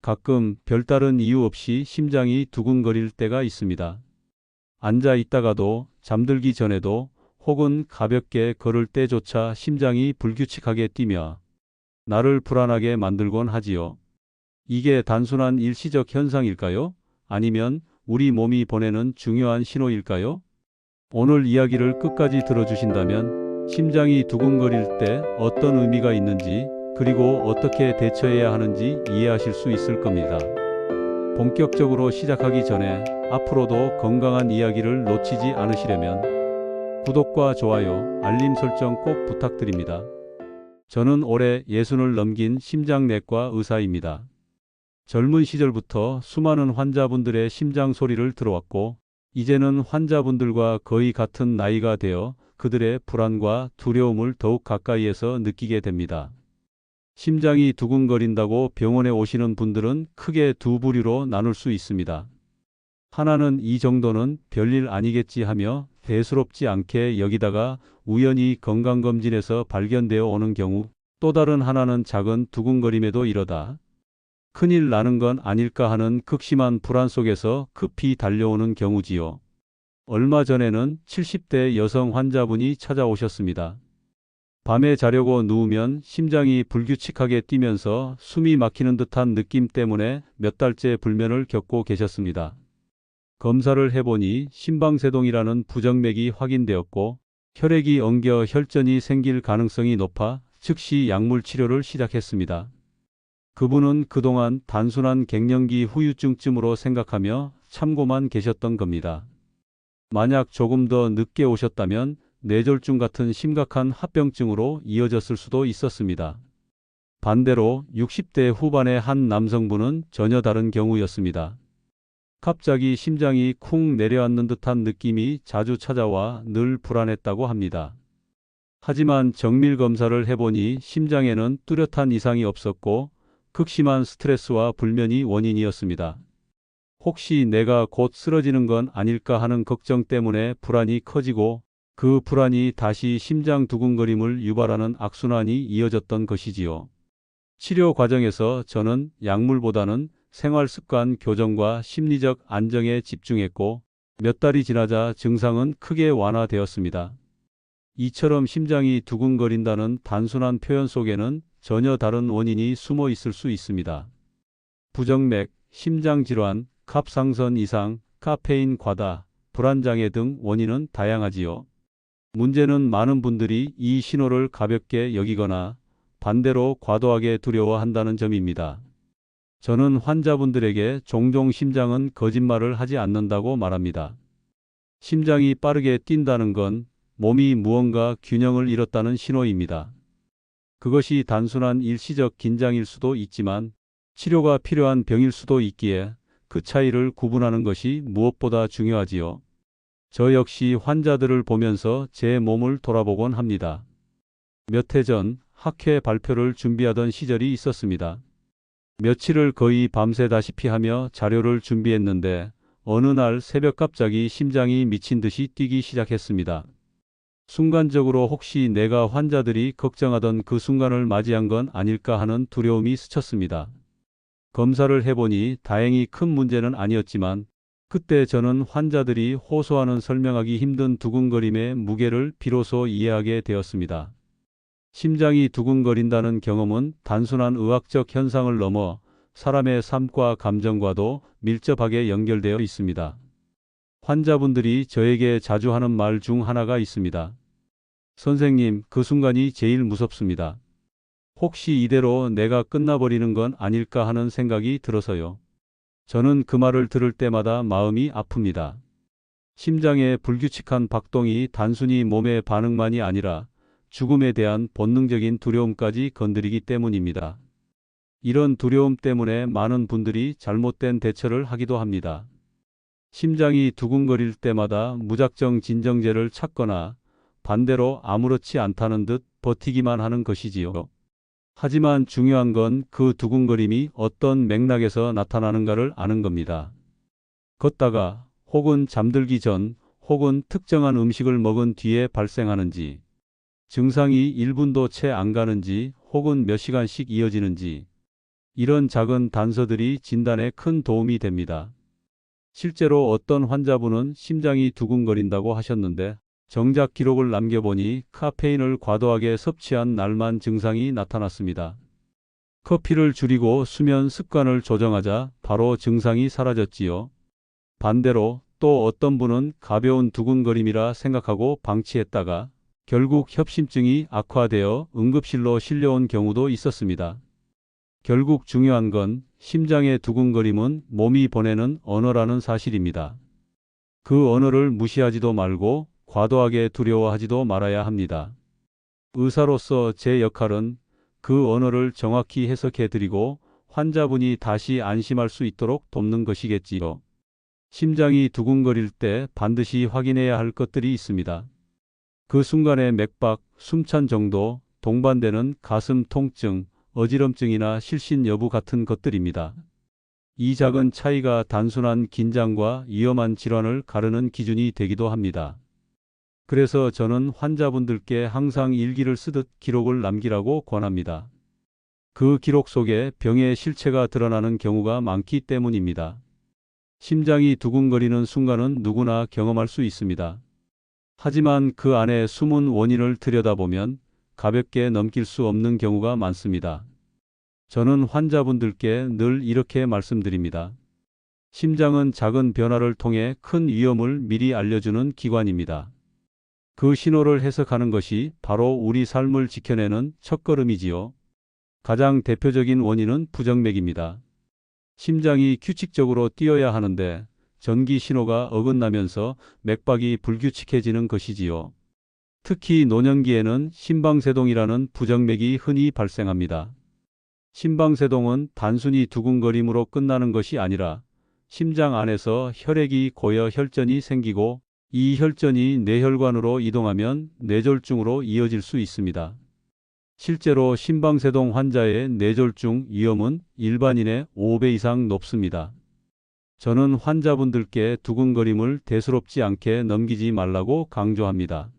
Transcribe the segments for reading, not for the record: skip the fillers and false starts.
가끔 별다른 이유 없이 심장이 두근거릴 때가 있습니다. 앉아 있다가도, 잠들기 전에도, 혹은 가볍게 걸을 때조차 심장이 불규칙하게 뛰며 나를 불안하게 만들곤 하지요. 이게 단순한 일시적 현상일까요? 아니면 우리 몸이 보내는 중요한 신호일까요? 오늘 이야기를 끝까지 들어주신다면 심장이 두근거릴 때 어떤 의미가 있는지, 그리고 어떻게 대처해야 하는지 이해하실 수 있을 겁니다. 본격적으로 시작하기 전에 앞으로도 건강한 이야기를 놓치지 않으시려면 구독과 좋아요, 알림 설정 꼭 부탁드립니다. 저는 올해 60을 넘긴 심장내과 의사입니다. 젊은 시절부터 수많은 환자분들의 심장 소리를 들어왔고, 이제는 환자분들과 거의 같은 나이가 되어 그들의 불안과 두려움을 더욱 가까이에서 느끼게 됩니다. 심장이 두근거린다고 병원에 오시는 분들은 크게 두 부류로 나눌 수 있습니다. 하나는 이 정도는 별일 아니겠지 하며 대수롭지 않게 여기다가 우연히 건강검진에서 발견되어 오는 경우, 또 다른 하나는 작은 두근거림에도 이러다 큰일 나는 건 아닐까 하는 극심한 불안 속에서 급히 달려오는 경우지요. 얼마 전에는 70대 여성 환자분이 찾아오셨습니다. 밤에 자려고 누우면 심장이 불규칙하게 뛰면서 숨이 막히는 듯한 느낌 때문에 몇 달째 불면을 겪고 계셨습니다. 검사를 해보니 심방세동이라는 부정맥이 확인되었고, 혈액이 엉겨 혈전이 생길 가능성이 높아 즉시 약물 치료를 시작했습니다. 그분은 그동안 단순한 갱년기 후유증쯤으로 생각하며 참고만 계셨던 겁니다. 만약 조금 더 늦게 오셨다면 뇌졸중 같은 심각한 합병증으로 이어졌을 수도 있었습니다. 반대로 60대 후반의 한 남성분은 전혀 다른 경우였습니다. 갑자기 심장이 쿵 내려앉는 듯한 느낌이 자주 찾아와 늘 불안했다고 합니다. 하지만 정밀 검사를 해보니 심장에는 뚜렷한 이상이 없었고, 극심한 스트레스와 불면이 원인이었습니다. 혹시 내가 곧 쓰러지는 건 아닐까 하는 걱정 때문에 불안이 커지고, 그 불안이 다시 심장 두근거림을 유발하는 악순환이 이어졌던 것이지요. 치료 과정에서 저는 약물보다는 생활습관 교정과 심리적 안정에 집중했고, 몇 달이 지나자 증상은 크게 완화되었습니다. 이처럼 심장이 두근거린다는 단순한 표현 속에는 전혀 다른 원인이 숨어 있을 수 있습니다. 부정맥, 심장질환, 갑상선 이상, 카페인 과다, 불안장애 등 원인은 다양하지요. 문제는 많은 분들이 이 신호를 가볍게 여기거나 반대로 과도하게 두려워한다는 점입니다. 저는 환자분들에게 종종 심장은 거짓말을 하지 않는다고 말합니다. 심장이 빠르게 뛴다는 건 몸이 무언가 균형을 잃었다는 신호입니다. 그것이 단순한 일시적 긴장일 수도 있지만 치료가 필요한 병일 수도 있기에 그 차이를 구분하는 것이 무엇보다 중요하지요. 저 역시 환자들을 보면서 제 몸을 돌아보곤 합니다. 몇 해 전 학회 발표를 준비하던 시절이 있었습니다. 며칠을 거의 밤새다시피 하며 자료를 준비했는데 어느 날 새벽 갑자기 심장이 미친 듯이 뛰기 시작했습니다. 순간적으로 혹시 내가 환자들이 걱정하던 그 순간을 맞이한 건 아닐까 하는 두려움이 스쳤습니다. 검사를 해보니 다행히 큰 문제는 아니었지만, 그때 저는 환자들이 호소하는 설명하기 힘든 두근거림의 무게를 비로소 이해하게 되었습니다. 심장이 두근거린다는 경험은 단순한 의학적 현상을 넘어 사람의 삶과 감정과도 밀접하게 연결되어 있습니다. 환자분들이 저에게 자주 하는 말 중 하나가 있습니다. 선생님, 그 순간이 제일 무섭습니다. 혹시 이대로 내가 끝나버리는 건 아닐까 하는 생각이 들어서요. 저는 그 말을 들을 때마다 마음이 아픕니다. 심장의 불규칙한 박동이 단순히 몸의 반응만이 아니라 죽음에 대한 본능적인 두려움까지 건드리기 때문입니다. 이런 두려움 때문에 많은 분들이 잘못된 대처를 하기도 합니다. 심장이 두근거릴 때마다 무작정 진정제를 찾거나 반대로 아무렇지 않다는 듯 버티기만 하는 것이지요. 하지만 중요한 건 그 두근거림이 어떤 맥락에서 나타나는가를 아는 겁니다. 걷다가, 혹은 잠들기 전, 혹은 특정한 음식을 먹은 뒤에 발생하는지, 증상이 1분도 채 안 가는지, 혹은 몇 시간씩 이어지는지, 이런 작은 단서들이 진단에 큰 도움이 됩니다. 실제로 어떤 환자분은 심장이 두근거린다고 하셨는데 정작 기록을 남겨보니 카페인을 과도하게 섭취한 날만 증상이 나타났습니다. 커피를 줄이고 수면 습관을 조정하자 바로 증상이 사라졌지요. 반대로 또 어떤 분은 가벼운 두근거림이라 생각하고 방치했다가 결국 협심증이 악화되어 응급실로 실려온 경우도 있었습니다. 결국 중요한 건 심장의 두근거림은 몸이 보내는 언어라는 사실입니다. 그 언어를 무시하지도 말고 과도하게 두려워하지도 말아야 합니다. 의사로서 제 역할은 그 언어를 정확히 해석해 드리고 환자분이 다시 안심할 수 있도록 돕는 것이겠지요. 심장이 두근거릴 때 반드시 확인해야 할 것들이 있습니다. 그 순간의 맥박, 숨찬 정도, 동반되는 가슴 통증, 어지럼증이나 실신 여부 같은 것들입니다. 이 작은 차이가 단순한 긴장과 위험한 질환을 가르는 기준이 되기도 합니다. 그래서 저는 환자분들께 항상 일기를 쓰듯 기록을 남기라고 권합니다. 그 기록 속에 병의 실체가 드러나는 경우가 많기 때문입니다. 심장이 두근거리는 순간은 누구나 경험할 수 있습니다. 하지만 그 안에 숨은 원인을 들여다보면 가볍게 넘길 수 없는 경우가 많습니다. 저는 환자분들께 늘 이렇게 말씀드립니다. 심장은 작은 변화를 통해 큰 위험을 미리 알려주는 기관입니다. 그 신호를 해석하는 것이 바로 우리 삶을 지켜내는 첫걸음이지요. 가장 대표적인 원인은 부정맥입니다. 심장이 규칙적으로 뛰어야 하는데 전기 신호가 어긋나면서 맥박이 불규칙해지는 것이지요. 특히 노년기에는 심방세동이라는 부정맥이 흔히 발생합니다. 심방세동은 단순히 두근거림으로 끝나는 것이 아니라 심장 안에서 혈액이 고여 혈전이 생기고 이 혈전이 뇌혈관으로 이동하면 뇌졸중으로 이어질 수 있습니다. 실제로 심방세동 환자의 뇌졸중 위험은 일반인의 5배 이상 높습니다. 저는 환자분들께 두근거림을 대수롭지 않게 넘기지 말라고 강조합니다.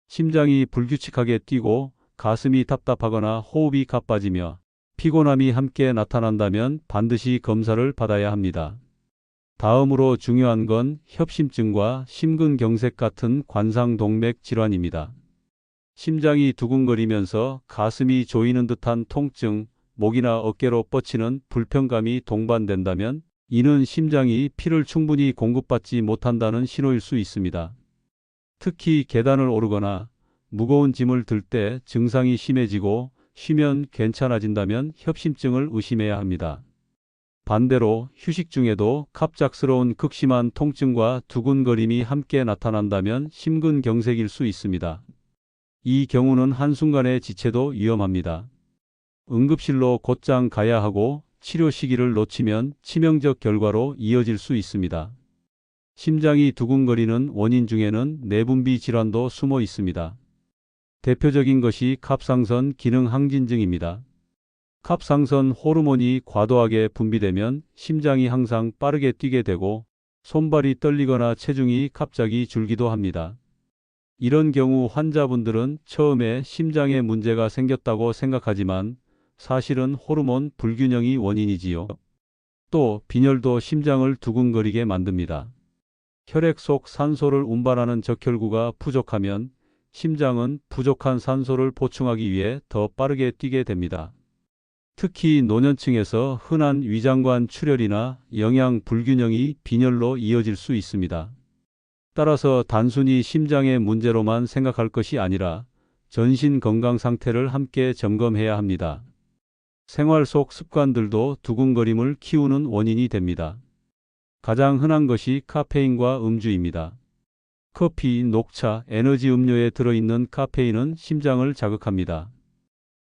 심장이 불규칙하게 뛰고 가슴이 답답하거나 호흡이 가빠지며 피곤함이 함께 나타난다면 반드시 검사를 받아야 합니다. 다음으로 중요한 건 협심증과 심근경색 같은 관상동맥 질환입니다. 심장이 두근거리면서 가슴이 조이는 듯한 통증, 목이나 어깨로 뻗치는 불편감이 동반된다면 이는 심장이 피를 충분히 공급받지 못한다는 신호일 수 있습니다. 특히 계단을 오르거나 무거운 짐을 들 때 증상이 심해지고 쉬면 괜찮아진다면 협심증을 의심해야 합니다. 반대로 휴식 중에도 갑작스러운 극심한 통증과 두근거림이 함께 나타난다면 심근경색일 수 있습니다. 이 경우는 한순간의 지체도 위험합니다. 응급실로 곧장 가야 하고 치료 시기를 놓치면 치명적 결과로 이어질 수 있습니다. 심장이 두근거리는 원인 중에는 내분비 질환도 숨어 있습니다. 대표적인 것이 갑상선 기능 항진증입니다. 갑상선 호르몬이 과도하게 분비되면 심장이 항상 빠르게 뛰게 되고 손발이 떨리거나 체중이 갑자기 줄기도 합니다. 이런 경우 환자분들은 처음에 심장에 문제가 생겼다고 생각하지만 사실은 호르몬 불균형이 원인이지요. 또 빈혈도 심장을 두근거리게 만듭니다. 혈액 속 산소를 운반하는 적혈구가 부족하면 심장은 부족한 산소를 보충하기 위해 더 빠르게 뛰게 됩니다. 특히 노년층에서 흔한 위장관 출혈이나 영양 불균형이 빈혈로 이어질 수 있습니다. 따라서 단순히 심장의 문제로만 생각할 것이 아니라 전신 건강 상태를 함께 점검해야 합니다. 생활 속 습관들도 두근거림을 키우는 원인이 됩니다. 가장 흔한 것이 카페인과 음주입니다. 커피, 녹차, 에너지 음료에 들어있는 카페인은 심장을 자극합니다.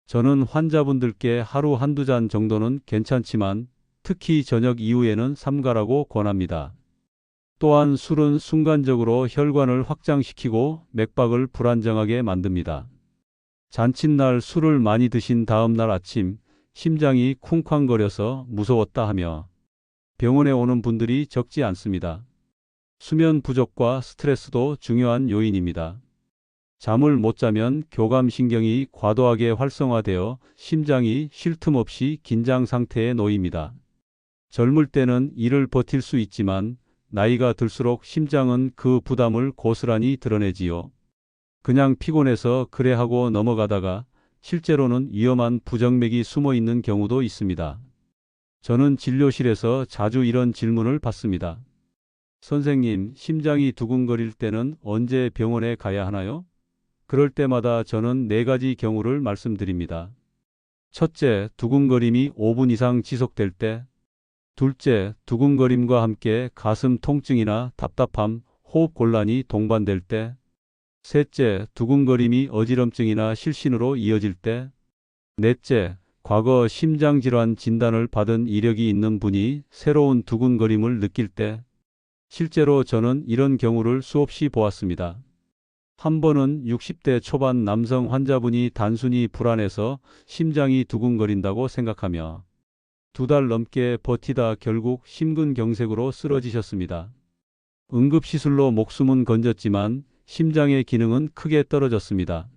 저는 환자분들께 하루 한두 잔 정도는 괜찮지만 특히 저녁 이후에는 삼가라고 권합니다. 또한 술은 순간적으로 혈관을 확장시키고 맥박을 불안정하게 만듭니다. 잔칫날 술을 많이 드신 다음 날 아침 심장이 쿵쾅거려서 무서웠다 하며 병원에 오는 분들이 적지 않습니다. 수면 부족과 스트레스도 중요한 요인입니다. 잠을 못 자면 교감신경이 과도하게 활성화되어 심장이 쉴 틈 없이 긴장 상태에 놓입니다. 젊을 때는 이를 버틸 수 있지만 나이가 들수록 심장은 그 부담을 고스란히 드러내지요. 그냥 피곤해서 그래 하고 넘어가다가 실제로는 위험한 부정맥이 숨어 있는 경우도 있습니다. 저는 진료실에서 자주 이런 질문을 받습니다. 선생님, 심장이 두근거릴 때는 언제 병원에 가야 하나요? 그럴 때마다 저는 4가지 경우를 말씀드립니다. 첫째, 두근거림이 5분 이상 지속될 때. 둘째, 두근거림과 함께 가슴 통증이나 답답함, 호흡 곤란이 동반될 때. 셋째, 두근거림이 어지럼증이나 실신으로 이어질 때. 넷째, 과거 심장질환 진단을 받은 이력이 있는 분이 새로운 두근거림을 느낄 때. 실제로 저는 이런 경우를 수없이 보았습니다. 한 번은 60대 초반 남성 환자분이 단순히 불안해서 심장이 두근거린다고 생각하며 2달 넘게 버티다 결국 심근경색으로 쓰러지셨습니다. 응급시술로 목숨은 건졌지만 심장의 기능은 크게 떨어졌습니다.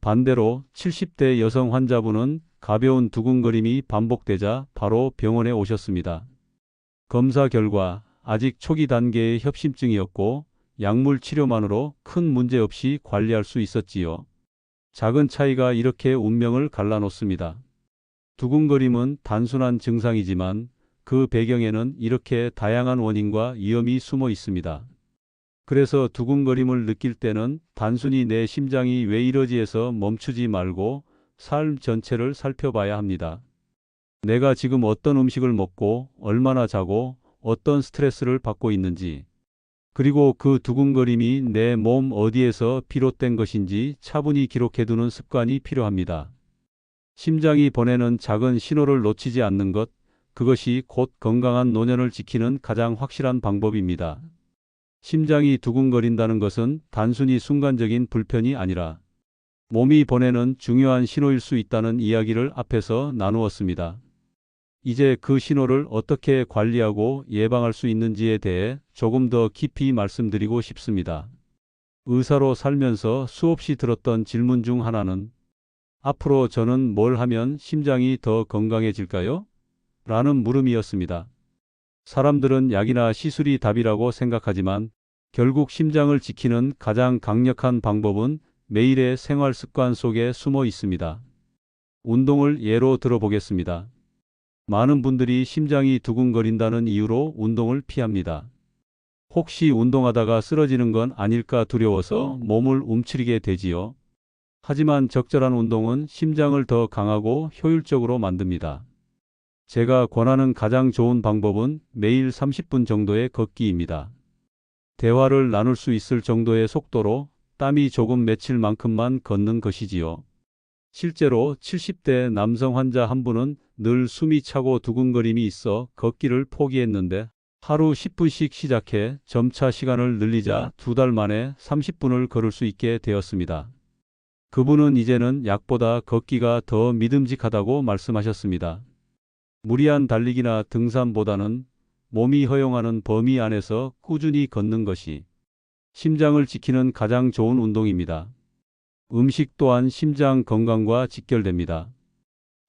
반대로 70대 여성 환자분은 가벼운 두근거림이 반복되자 바로 병원에 오셨습니다. 검사 결과 아직 초기 단계의 협심증이었고 약물 치료만으로 큰 문제 없이 관리할 수 있었지요. 작은 차이가 이렇게 운명을 갈라놓습니다. 두근거림은 단순한 증상이지만 그 배경에는 이렇게 다양한 원인과 위험이 숨어 있습니다. 그래서 두근거림을 느낄 때는 단순히 내 심장이 왜 이러지 해서 멈추지 말고 삶 전체를 살펴봐야 합니다. 내가 지금 어떤 음식을 먹고 얼마나 자고 어떤 스트레스를 받고 있는지, 그리고 그 두근거림이 내 몸 어디에서 비롯된 것인지 차분히 기록해두는 습관이 필요합니다. 심장이 보내는 작은 신호를 놓치지 않는 것, 그것이 곧 건강한 노년을 지키는 가장 확실한 방법입니다. 심장이 두근거린다는 것은 단순히 순간적인 불편이 아니라 몸이 보내는 중요한 신호일 수 있다는 이야기를 앞에서 나누었습니다. 이제 그 신호를 어떻게 관리하고 예방할 수 있는지에 대해 조금 더 깊이 말씀드리고 싶습니다. 의사로 살면서 수없이 들었던 질문 중 하나는 앞으로 저는 뭘 하면 심장이 더 건강해질까요? 라는 물음이었습니다. 사람들은 약이나 시술이 답이라고 생각하지만 결국 심장을 지키는 가장 강력한 방법은 매일의 생활 습관 속에 숨어 있습니다. 운동을 예로 들어보겠습니다. 많은 분들이 심장이 두근거린다는 이유로 운동을 피합니다. 혹시 운동하다가 쓰러지는 건 아닐까 두려워서 몸을 움츠리게 되지요. 하지만 적절한 운동은 심장을 더 강하고 효율적으로 만듭니다. 제가 권하는 가장 좋은 방법은 매일 30분 정도의 걷기입니다. 대화를 나눌 수 있을 정도의 속도로 땀이 조금 맺힐 만큼만 걷는 것이지요. 실제로 70대 남성 환자 한 분은 늘 숨이 차고 두근거림이 있어 걷기를 포기했는데 하루 10분씩 시작해 점차 시간을 늘리자 2달 만에 30분을 걸을 수 있게 되었습니다. 그분은 이제는 약보다 걷기가 더 믿음직하다고 말씀하셨습니다. 무리한 달리기나 등산보다는 몸이 허용하는 범위 안에서 꾸준히 걷는 것이 심장을 지키는 가장 좋은 운동입니다. 음식 또한 심장 건강과 직결됩니다.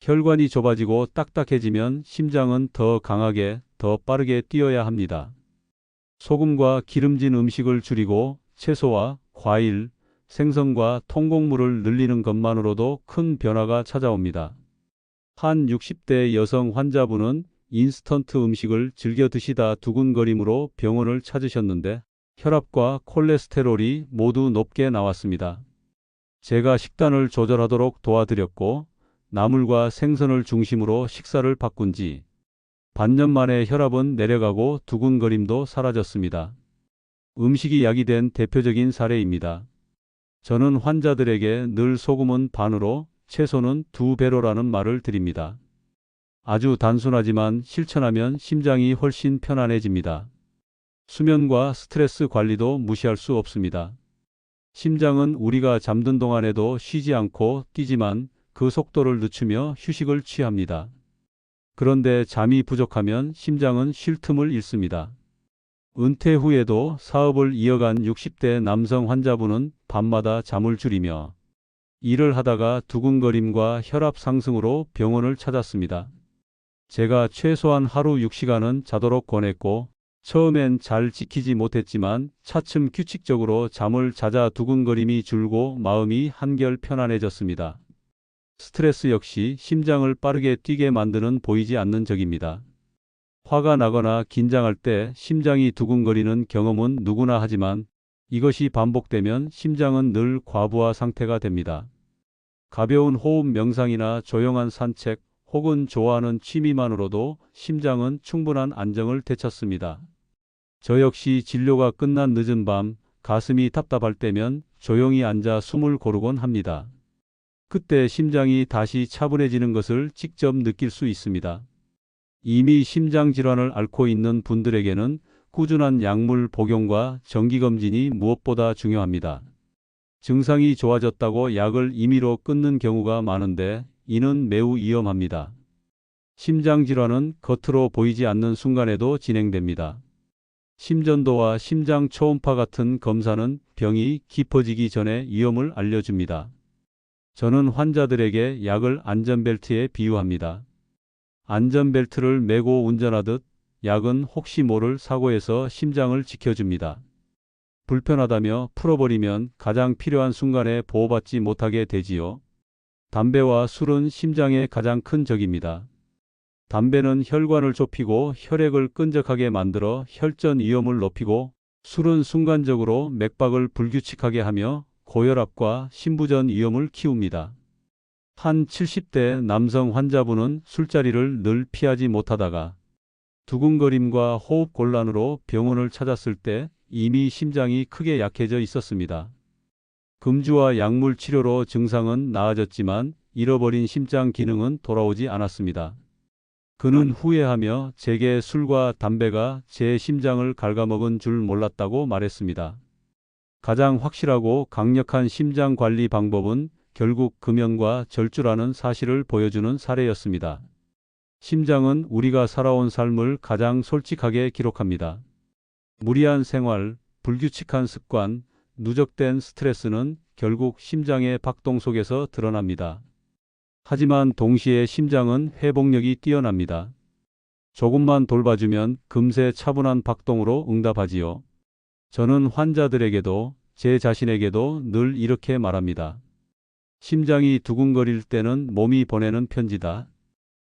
혈관이 좁아지고 딱딱해지면 심장은 더 강하게, 더 빠르게 뛰어야 합니다. 소금과 기름진 음식을 줄이고 채소와 과일, 생선과 통곡물을 늘리는 것만으로도 큰 변화가 찾아옵니다. 한 60대 여성 환자분은 인스턴트 음식을 즐겨 드시다 두근거림으로 병원을 찾으셨는데 혈압과 콜레스테롤이 모두 높게 나왔습니다. 제가 식단을 조절하도록 도와드렸고 나물과 생선을 중심으로 식사를 바꾼 지 반년 만에 혈압은 내려가고 두근거림도 사라졌습니다. 음식이 약이 된 대표적인 사례입니다. 저는 환자들에게 늘 소금은 반으로 채소는 2배로라는 말을 드립니다. 아주 단순하지만 실천하면 심장이 훨씬 편안해집니다. 수면과 스트레스 관리도 무시할 수 없습니다. 심장은 우리가 잠든 동안에도 쉬지 않고 뛰지만 그 속도를 늦추며 휴식을 취합니다. 그런데 잠이 부족하면 심장은 쉴 틈을 잃습니다. 은퇴 후에도 사업을 이어간 60대 남성 환자분은 밤마다 잠을 줄이며 일을 하다가 두근거림과 혈압 상승으로 병원을 찾았습니다. 제가 최소한 하루 6시간은 자도록 권했고 처음엔 잘 지키지 못했지만 차츰 규칙적으로 잠을 자자 두근거림이 줄고 마음이 한결 편안해졌습니다. 스트레스 역시 심장을 빠르게 뛰게 만드는 보이지 않는 적입니다. 화가 나거나 긴장할 때 심장이 두근거리는 경험은 누구나 하지만 이것이 반복되면 심장은 늘 과부하 상태가 됩니다. 가벼운 호흡 명상이나 조용한 산책 혹은 좋아하는 취미만으로도 심장은 충분한 안정을 되찾습니다. 저 역시 진료가 끝난 늦은 밤 가슴이 답답할 때면 조용히 앉아 숨을 고르곤 합니다. 그때 심장이 다시 차분해지는 것을 직접 느낄 수 있습니다. 이미 심장질환을 앓고 있는 분들에게는 꾸준한 약물 복용과 정기검진이 무엇보다 중요합니다. 증상이 좋아졌다고 약을 임의로 끊는 경우가 많은데 이는 매우 위험합니다. 심장질환은 겉으로 보이지 않는 순간에도 진행됩니다. 심전도와 심장 초음파 같은 검사는 병이 깊어지기 전에 위험을 알려줍니다. 저는 환자들에게 약을 안전벨트에 비유합니다. 안전벨트를 매고 운전하듯 약은 혹시 모를 사고에서 심장을 지켜줍니다. 불편하다며 풀어버리면 가장 필요한 순간에 보호받지 못하게 되지요. 담배와 술은 심장의 가장 큰 적입니다. 담배는 혈관을 좁히고 혈액을 끈적하게 만들어 혈전 위험을 높이고 술은 순간적으로 맥박을 불규칙하게 하며 고혈압과 심부전 위험을 키웁니다. 한 70대 남성 환자분은 술자리를 늘 피하지 못하다가 두근거림과 호흡 곤란으로 병원을 찾았을 때 이미 심장이 크게 약해져 있었습니다. 금주와 약물 치료로 증상은 나아졌지만 잃어버린 심장 기능은 돌아오지 않았습니다. 그는 후회하며 제게 술과 담배가 제 심장을 갉아먹은 줄 몰랐다고 말했습니다. 가장 확실하고 강력한 심장 관리 방법은 결국 금연과 절주라는 사실을 보여주는 사례였습니다. 심장은 우리가 살아온 삶을 가장 솔직하게 기록합니다. 무리한 생활, 불규칙한 습관, 누적된 스트레스는 결국 심장의 박동 속에서 드러납니다. 하지만 동시에 심장은 회복력이 뛰어납니다. 조금만 돌봐주면 금세 차분한 박동으로 응답하지요. 저는 환자들에게도 제 자신에게도 늘 이렇게 말합니다. 심장이 두근거릴 때는 몸이 보내는 편지다.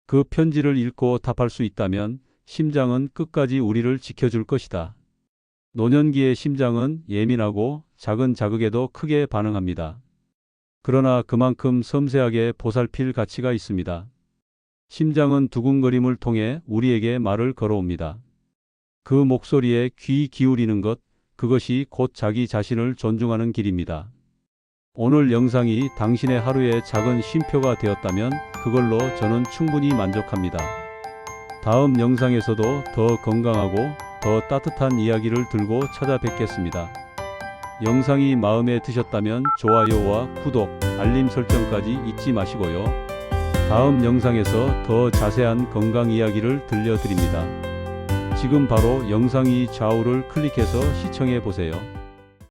그 편지를 읽고 답할 수 있다면 심장은 끝까지 우리를 지켜줄 것이다. 노년기의 심장은 예민하고 작은 자극에도 크게 반응합니다. 그러나 그만큼 섬세하게 보살필 가치가 있습니다. 심장은 두근거림을 통해 우리에게 말을 걸어옵니다. 그 목소리에 귀 기울이는 것, 그것이 곧 자기 자신을 존중하는 길입니다. 오늘 영상이 당신의 하루의 작은 쉼표가 되었다면 그걸로 저는 충분히 만족합니다. 다음 영상에서도 더 건강하고 더 따뜻한 이야기를 들고 찾아뵙겠습니다. 영상이 마음에 드셨다면 좋아요와 구독, 알림 설정까지 잊지 마시고요. 다음 영상에서 더 자세한 건강 이야기를 들려드립니다. 지금 바로 영상 위 좌우를 클릭해서 시청해 보세요.